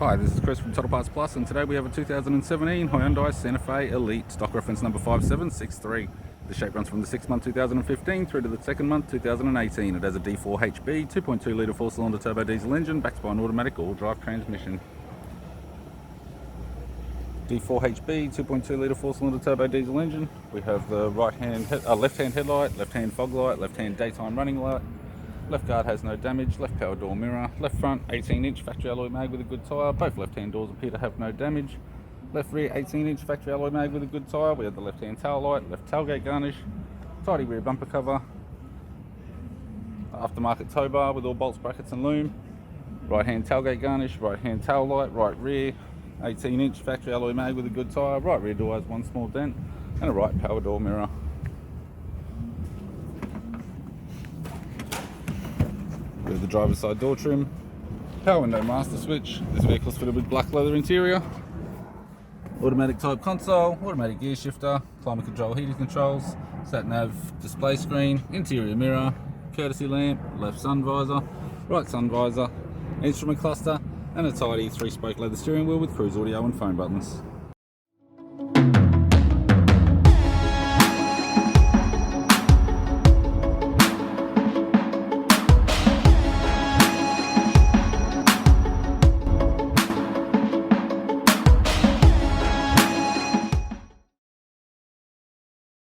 Hi, this is Chris from Total Parts Plus, and today we have a 2017 Hyundai Santa Fe Elite, stock reference number 5763. The shape runs from the 6th month 2015 through to the 2nd month 2018. It has a D4HB 2.2 litre 4-cylinder turbo diesel engine backed by an automatic all-drive transmission. D4HB 2.2 litre 4-cylinder turbo diesel engine. We have the left-hand headlight, left-hand fog light, left-hand daytime running light. Left guard has no damage, left power door mirror, left front 18-inch factory alloy mag with a good tyre, both left-hand doors appear to have no damage. Left rear 18-inch factory alloy mag with a good tyre, we have the left-hand tail light, left tailgate garnish, tidy rear bumper cover, aftermarket tow bar with all bolts, brackets and loom, right-hand tailgate garnish, right-hand tail light, right rear 18-inch factory alloy mag with a good tyre, right rear door has one small dent, and a right power door mirror. We have the driver's side door trim, power window master switch. This vehicle is fitted with black leather interior, automatic type console, automatic gear shifter, climate control heating controls, sat nav display screen, interior mirror, courtesy lamp, left sun visor, right sun visor, instrument cluster, and a tidy 3-spoke leather steering wheel with cruise audio and phone buttons.